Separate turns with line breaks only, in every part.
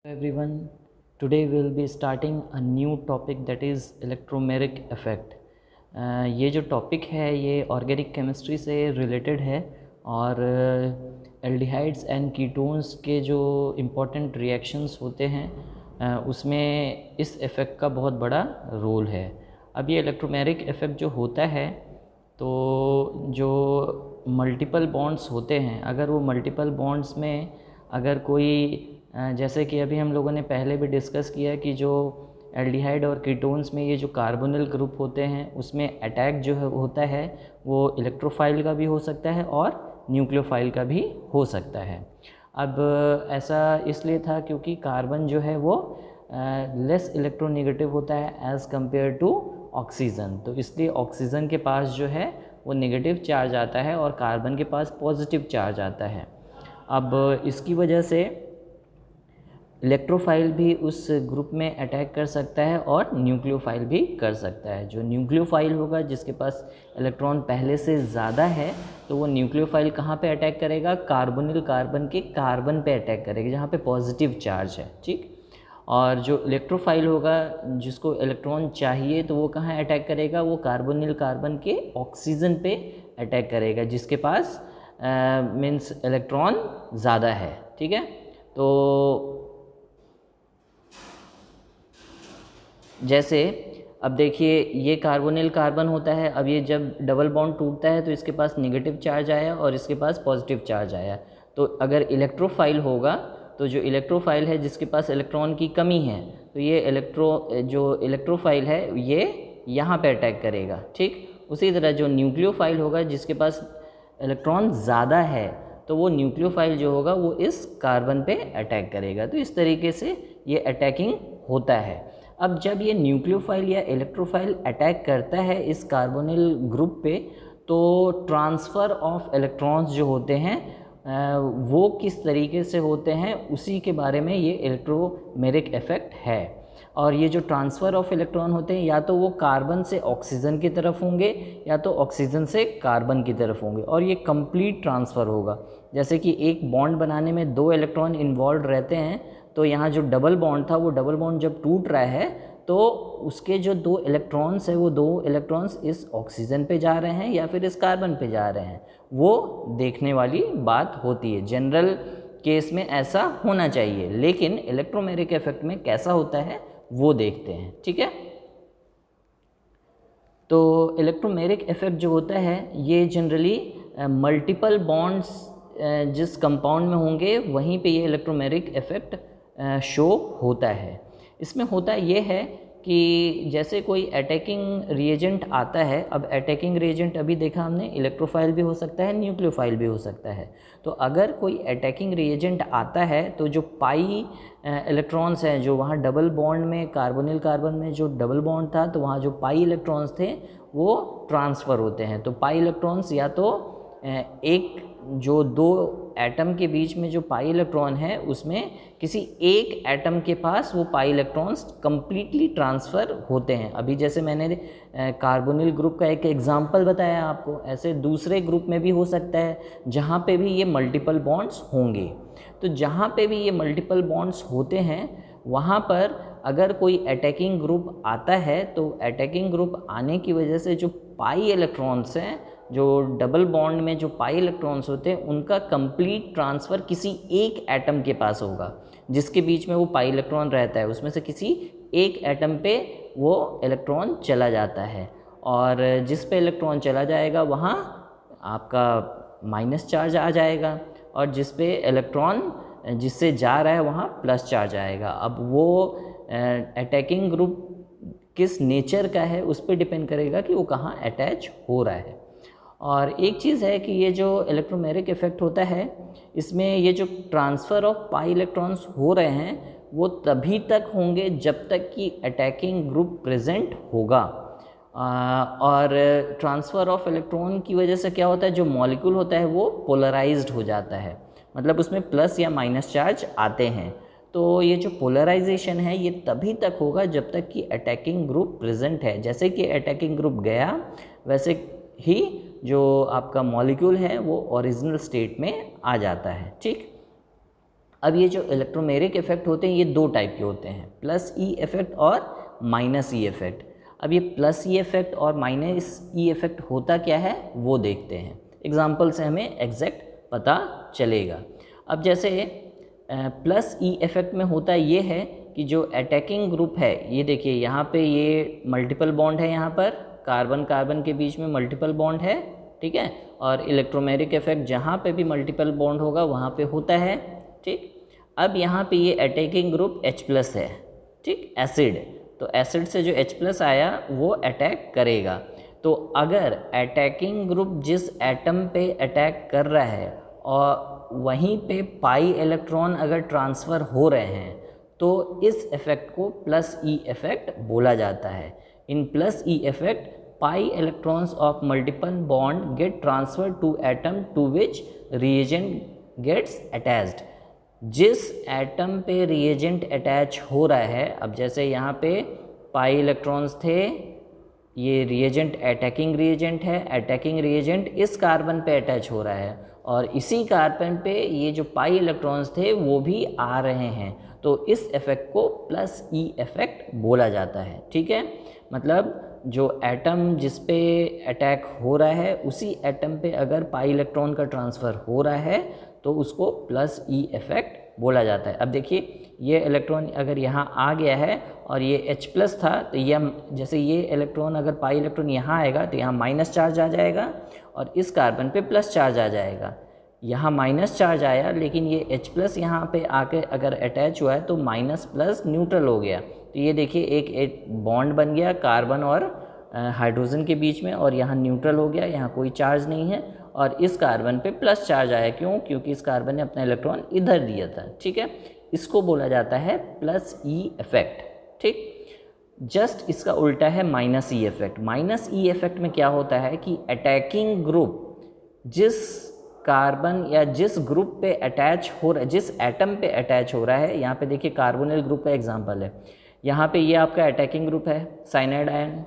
Everyone, today we'll be starting a new topic that is electromeric effect. ये जो topic है ये organic chemistry से रिलेटेड है और एल्डिहाइड्स एंड कीटोन्स के जो इम्पोर्टेंट रिएक्शंस होते हैं उसमें इस इफ़ेक्ट का बहुत बड़ा रोल है। अब ये इलेक्ट्रोमेरिक इफ़ेक्ट जो होता है तो जो मल्टीपल बॉन्ड्स होते हैं, अगर वो मल्टीपल बॉन्ड्स में अगर कोई जैसे कि अभी हम लोगों ने पहले भी डिस्कस किया कि जो एल्डिहाइड और कीटोन्स में ये जो कार्बोनिल ग्रुप होते हैं उसमें अटैक जो है होता है वो इलेक्ट्रोफाइल का भी हो सकता है और न्यूक्लियोफाइल का भी हो सकता है। अब ऐसा इसलिए था क्योंकि कार्बन जो है वो लेस इलेक्ट्रोनेगेटिव होता है एज़ कम्पेयर टू ऑक्सीजन, तो इसलिए ऑक्सीजन के पास जो है वो नेगेटिव चार्ज आता है और कार्बन के पास पॉजिटिव चार्ज आता है। अब इसकी वजह से इलेक्ट्रोफाइल भी उस ग्रुप में अटैक कर सकता है और न्यूक्लियोफाइल भी कर सकता है। जो न्यूक्लियोफाइल होगा जिसके पास इलेक्ट्रॉन पहले से ज़्यादा है तो वो न्यूक्लियोफाइल कहाँ पे अटैक करेगा? कार्बोनिल कार्बन के कार्बन पे अटैक करेगा जहाँ पे पॉजिटिव चार्ज है, ठीक। और जो इलेक्ट्रोफाइल होगा जिसको इलेक्ट्रॉन चाहिए तो वो कहाँ अटैक करेगा? वो कार्बोनिल कार्बन के ऑक्सीजन पे अटैक करेगा जिसके पास मीन्स इलेक्ट्रॉन ज़्यादा है, ठीक है। तो जैसे अब देखिए ये कार्बोनिल कार्बन होता है, अब ये जब डबल बॉन्ड टूटता है तो इसके पास नेगेटिव चार्ज आया और इसके पास पॉजिटिव चार्ज आया। तो अगर इलेक्ट्रोफाइल होगा तो जो इलेक्ट्रोफाइल है जिसके पास इलेक्ट्रॉन की कमी है तो ये जो इलेक्ट्रोफाइल है ये यहाँ पे अटैक करेगा, ठीक। उसी तरह जो न्यूक्लियोफाइल होगा जिसके पास इलेक्ट्रॉन ज़्यादा है तो वो न्यूक्लियोफाइल जो होगा वो इस कार्बन पे अटैक करेगा। तो इस तरीके से ये अटैकिंग होता है। अब जब ये न्यूक्लियोफाइल या इलेक्ट्रोफाइल अटैक करता है इस कार्बोनिल ग्रुप पे तो ट्रांसफ़र ऑफ इलेक्ट्रॉन्स जो होते हैं वो किस तरीके से होते हैं उसी के बारे में ये इलेक्ट्रोमेरिक इफ़ेक्ट है। और ये जो ट्रांसफ़र ऑफ इलेक्ट्रॉन होते हैं या तो वो कार्बन से ऑक्सीजन की तरफ होंगे या तो ऑक्सीजन से कार्बन की तरफ होंगे और ये कंप्लीट ट्रांसफ़र होगा। जैसे कि एक बॉन्ड बनाने में 2 इलेक्ट्रॉन इन्वॉल्व रहते हैं तो यहाँ जो डबल बॉन्ड था वो डबल बॉन्ड जब टूट रहा है तो उसके जो 2 इलेक्ट्रॉन्स है वो 2 इलेक्ट्रॉन्स इस ऑक्सीजन पे जा रहे हैं या फिर इस कार्बन पे जा रहे हैं, वो देखने वाली बात होती है। जनरल केस में ऐसा होना चाहिए, लेकिन इलेक्ट्रोमेरिक इफेक्ट में कैसा होता है वो देखते हैं, ठीक है। तो इलेक्ट्रोमेरिक इफेक्ट जो होता है ये जनरली मल्टीपल बॉन्ड्स जिस कंपाउंड में होंगे वहीं पे ये इलेक्ट्रोमेरिक इफेक्ट शो होता है। इसमें होता ये है कि जैसे कोई अटैकिंग रिएजेंट आता है, अब अटैकिंग रिएजेंट अभी देखा हमने इलेक्ट्रोफाइल भी हो सकता है न्यूक्लियोफाइल भी हो सकता है। तो अगर कोई अटैकिंग रिएजेंट आता है तो जो पाई इलेक्ट्रॉन्स हैं जो वहाँ डबल बॉन्ड में कार्बोनिल कार्बन में जो डबल बॉन्ड था तो वहाँ जो पाई इलेक्ट्रॉन्स थे वो ट्रांसफ़र होते हैं। तो पाई इलेक्ट्रॉन्स या तो एक जो 2 एटम के बीच में जो पाई इलेक्ट्रॉन है उसमें किसी एक एटम के पास वो पाई इलेक्ट्रॉन्स कंप्लीटली ट्रांसफ़र होते हैं। अभी जैसे मैंने कार्बोनिल ग्रुप का एक एग्जांपल बताया आपको, ऐसे दूसरे ग्रुप में भी हो सकता है जहाँ पे भी ये मल्टीपल बॉन्ड्स होंगे। तो जहाँ पे भी ये मल्टीपल बॉन्ड्स होते हैं वहाँ पर अगर कोई अटैकिंग ग्रुप आता है तो अटैकिंग ग्रुप आने की वजह से जो पाई इलेक्ट्रॉन्स हैं, जो डबल बॉन्ड में जो पाई इलेक्ट्रॉन्स होते हैं उनका कंप्लीट ट्रांसफ़र किसी एक एटम के पास होगा जिसके बीच में वो पाई इलेक्ट्रॉन रहता है, उसमें से किसी एक एटम पे वो इलेक्ट्रॉन चला जाता है और जिस पे इलेक्ट्रॉन चला जाएगा वहाँ आपका माइनस चार्ज आ जाएगा और जिस पे इलेक्ट्रॉन जिससे जा रहा है वहाँ प्लस चार्ज आएगा। अब वो अटैकिंग ग्रुप किस नेचर का है उस पर डिपेंड करेगा कि वो कहाँ अटैच हो रहा है। और एक चीज़ है कि ये जो इलेक्ट्रोमेरिक इफ़ेक्ट होता है इसमें ये जो ट्रांसफ़र ऑफ पाई इलेक्ट्रॉन्स हो रहे हैं वो तभी तक होंगे जब तक कि अटैकिंग ग्रुप प्रेजेंट होगा। और ट्रांसफ़र ऑफ इलेक्ट्रॉन की वजह से क्या होता है, जो मॉलिक्यूल होता है वो पोलराइज्ड हो जाता है, मतलब उसमें प्लस या माइनस चार्ज आते हैं। तो ये जो पोलराइजेशन है ये तभी तक होगा जब तक कि अटैकिंग ग्रुप प्रेजेंट है। जैसे कि अटैकिंग ग्रुप गया वैसे ही जो आपका मॉलिक्यूल है वो ओरिजिनल स्टेट में आ जाता है, ठीक। अब ये जो इलेक्ट्रोमेरिक इफेक्ट होते हैं ये दो टाइप के होते हैं, प्लस ई इफेक्ट और माइनस ई इफेक्ट। अब ये प्लस ई इफेक्ट और माइनस ई इफेक्ट होता क्या है वो देखते हैं, एग्जाम्पल से हमें एग्जैक्ट पता चलेगा। अब जैसे प्लस ई इफेक्ट में होता ये है कि जो अटैकिंग ग्रुप है, ये देखिए यहाँ पे ये मल्टीपल बॉन्ड है, यहाँ पर कार्बन कार्बन के बीच में मल्टीपल बॉन्ड है, ठीक है, और इलेक्ट्रोमेरिक इफेक्ट जहाँ पे भी मल्टीपल बॉन्ड होगा वहाँ पे होता है, ठीक। अब यहाँ पे ये अटैकिंग ग्रुप H+ है, ठीक, एसिड, तो एसिड से जो H+ आया वो अटैक करेगा। तो अगर अटैकिंग ग्रुप जिस एटम पे अटैक कर रहा है और वहीं पे पाई इलेक्ट्रॉन अगर ट्रांसफ़र हो रहे हैं तो इस इफेक्ट को प्लस ई इफेक्ट बोला जाता है। In plus E effect pi electrons of multiple bond get transfer to atom to which reagent gets attached. जिस एटम पे रिएजेंट अटैच हो रहा है, अब जैसे यहाँ पे पाई इलेक्ट्रॉन्स थे, ये रिएजेंट अटैकिंग रिएजेंट है, अटैकिंग रिएजेंट इस कार्बन पे अटैच हो रहा है और इसी कार्बन पे ये जो पाई इलेक्ट्रॉन्स थे वो भी आ रहे हैं, तो इस इफेक्ट को प्लस ई इफेक्ट बोला जाता है, ठीक है। मतलब जो एटम जिस पे अटैक हो रहा है उसी एटम पे अगर पाई इलेक्ट्रॉन का ट्रांसफ़र हो रहा है तो उसको प्लस ई इफेक्ट बोला जाता है। अब देखिए ये इलेक्ट्रॉन अगर यहाँ आ गया है और ये H+ था, तो ये जैसे ये इलेक्ट्रॉन अगर पाई इलेक्ट्रॉन यहाँ आएगा तो यहाँ माइनस चार्ज आ जाएगा और इस कार्बन पे प्लस चार्ज आ जाएगा। यहाँ माइनस चार्ज आया लेकिन ये H+ यहाँ पे आके अगर अटैच हुआ है तो माइनस प्लस न्यूट्रल हो गया, तो ये देखिए एक बॉन्ड बन गया कार्बन और हाइड्रोजन के बीच में और यहाँ न्यूट्रल हो गया, यहाँ कोई चार्ज नहीं है और इस कार्बन पे प्लस चार्ज आया। क्यों? क्योंकि इस कार्बन ने अपना इलेक्ट्रॉन इधर दिया था, ठीक है। इसको बोला जाता है प्लस ई इफेक्ट, ठीक। जस्ट इसका उल्टा है minus E effect. Minus E effect में क्या होता है कि अटैकिंग ग्रुप जिस कार्बन या जिस ग्रुप पे अटैच हो रहा है, जिस एटम पे अटैच हो रहा है, यहाँ पे देखिए कार्बोनिल ग्रुप का एग्जांपल है, यहाँ पे ये आपका अटैकिंग ग्रुप है साइनाइड आयन।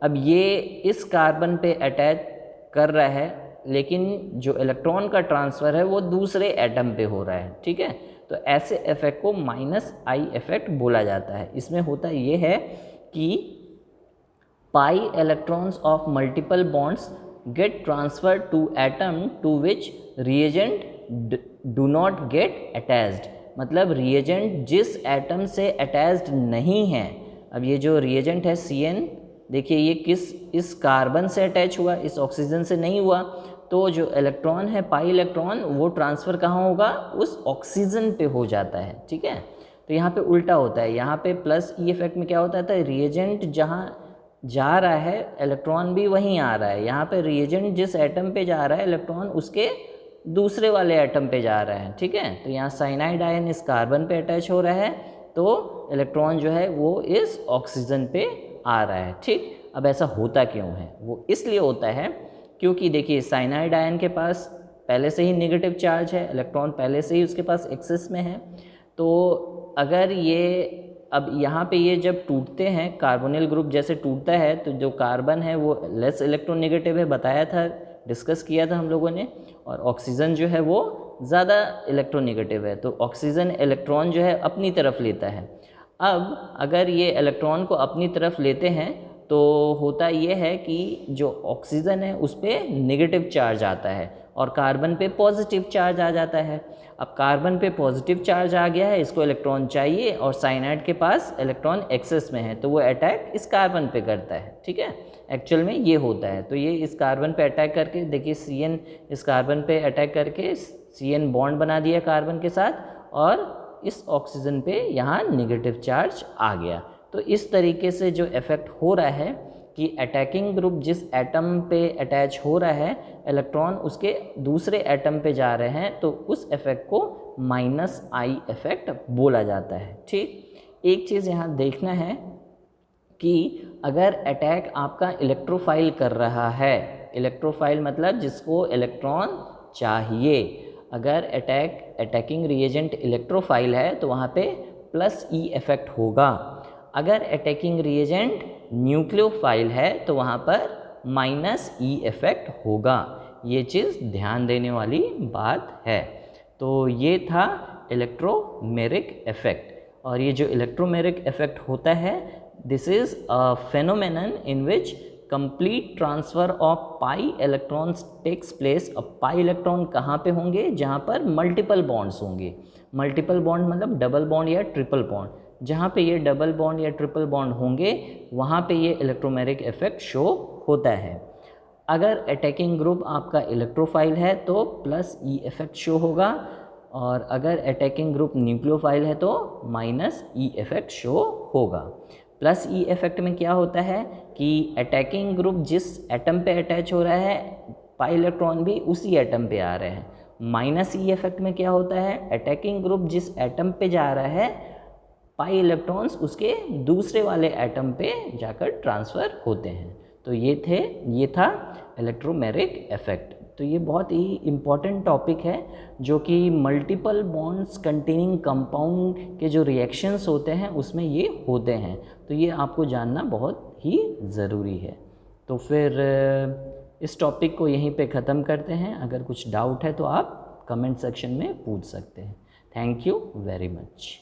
अब ये इस कार्बन पे अटैच कर रहा है लेकिन जो इलेक्ट्रॉन का ट्रांसफ़र है वो दूसरे एटम पे हो रहा है, ठीक है। तो ऐसे इफेक्ट को माइनस आई इफेक्ट बोला जाता है। इसमें होता ये है कि pi electrons of multiple bonds get transfer to atom to which reagent do not get attached. मतलब रिएजेंट जिस एटम से अटैच्ड नहीं है, अब ये जो रिएजेंट है CN, देखिए ये इस कार्बन से अटैच हुआ, इस ऑक्सीजन से नहीं हुआ, तो जो इलेक्ट्रॉन है पाई इलेक्ट्रॉन वो ट्रांसफ़र कहाँ होगा? उस ऑक्सीजन पे हो जाता है, ठीक है। तो यहाँ पे उल्टा होता है, यहाँ पे प्लस ई इफेक्ट में क्या होता है, रिएजेंट जहाँ जा रहा है इलेक्ट्रॉन भी वहीं आ रहा है। यहाँ पे रिएजेंट जिस एटम पे जा रहा है इलेक्ट्रॉन उसके दूसरे वाले एटम पे जा रहा है, ठीक है। तो यहाँ साइनाइड आयन इस कार्बन पे अटैच हो रहा है तो इलेक्ट्रॉन जो है वो इस ऑक्सीजन पे आ रहा है, ठीक। अब ऐसा होता क्यों है? वो इसलिए होता है क्योंकि देखिए साइनाइड आयन के पास पहले से ही नेगेटिव चार्ज है, इलेक्ट्रॉन पहले से ही उसके पास एक्सेस में है। तो अगर ये अब यहाँ पे ये जब टूटते हैं, कार्बोनिल ग्रुप जैसे टूटता है तो जो कार्बन है वो लेस इलेक्ट्रोनेगेटिव है, बताया था, डिस्कस किया था हम लोगों ने, और ऑक्सीजन जो है वो ज़्यादा इलेक्ट्रोनेगेटिव है। तो ऑक्सीजन इलेक्ट्रॉन जो है अपनी तरफ लेता है। अब अगर ये इलेक्ट्रॉन को अपनी तरफ लेते हैं तो होता ये है कि जो ऑक्सीजन है उस पर नेगेटिव चार्ज आता है और कार्बन पे पॉजिटिव चार्ज आ जाता है। अब कार्बन पे पॉजिटिव चार्ज आ गया है, इसको इलेक्ट्रॉन चाहिए और साइनाइड के पास इलेक्ट्रॉन एक्सेस में है तो वो अटैक इस कार्बन पे करता है, ठीक है। एक्चुअल में ये होता है। तो ये इस कार्बन पे अटैक करके देखिए CN इस कार्बन पे अटैक करके CN बॉन्ड बना दिया कार्बन के साथ और इस ऑक्सीजन पे यहाँ नेगेटिव चार्ज आ गया। तो इस तरीके से जो इफेक्ट हो रहा है कि अटैकिंग ग्रुप जिस एटम पे अटैच हो रहा है इलेक्ट्रॉन उसके दूसरे एटम पे जा रहे हैं तो उस इफेक्ट को माइनस आई इफेक्ट बोला जाता है, ठीक। एक चीज़ यहाँ देखना है कि अगर अटैक आपका इलेक्ट्रोफाइल कर रहा है, इलेक्ट्रोफाइल मतलब जिसको इलेक्ट्रॉन चाहिए, अगर अटैकिंग रिएजेंट इलेक्ट्रोफाइल है तो वहाँ पे प्लस ई इफेक्ट होगा। अगर अटैकिंग रिएजेंट न्यूक्लियोफाइल है तो वहाँ पर माइनस ई इफेक्ट होगा। ये चीज़ ध्यान देने वाली बात है। तो ये था इलेक्ट्रोमेरिक इफेक्ट। और ये जो इलेक्ट्रोमेरिक इफेक्ट होता है, this is a phenomenon in which complete transfer of pi electrons takes place. अब पाई इलेक्ट्रॉन कहाँ पे होंगे? जहाँ पर मल्टीपल बॉन्ड्स होंगे। मल्टीपल बॉन्ड मतलब डबल बॉन्ड या ट्रिपल बॉन्ड। जहाँ पे ये डबल बॉन्ड या ट्रिपल बॉन्ड होंगे वहाँ पे ये इलेक्ट्रोमेरिक इफेक्ट शो होता है। अगर अटैकिंग ग्रुप आपका इलेक्ट्रोफाइल है तो प्लस ई इफेक्ट शो होगा, और अगर अटैकिंग ग्रुप न्यूक्लियोफाइल है तो माइनस ई इफेक्ट शो होगा। प्लस ई इफेक्ट में क्या होता है कि अटैकिंग ग्रुप जिस एटम पे अटैच हो रहा है, पाई इलेक्ट्रॉन भी उसी एटम पे आ रहे हैं। माइनस ई इफेक्ट में क्या होता है, अटैकिंग ग्रुप जिस एटम पे जा रहा है, पाई इलेक्ट्रॉन्स उसके दूसरे वाले एटम पे जाकर ट्रांसफ़र होते हैं। तो ये था इलेक्ट्रोमेरिक इफेक्ट। तो ये बहुत ही इम्पॉर्टेंट टॉपिक है जो कि मल्टीपल बॉन्ड्स कंटेनिंग कंपाउंड के जो रिएक्शंस होते हैं उसमें ये होते हैं। तो ये आपको जानना बहुत ही ज़रूरी है। तो फिर इस टॉपिक को यहीं पे ख़त्म करते हैं। अगर कुछ डाउट है तो आप कमेंट सेक्शन में पूछ सकते हैं। Thank you very much.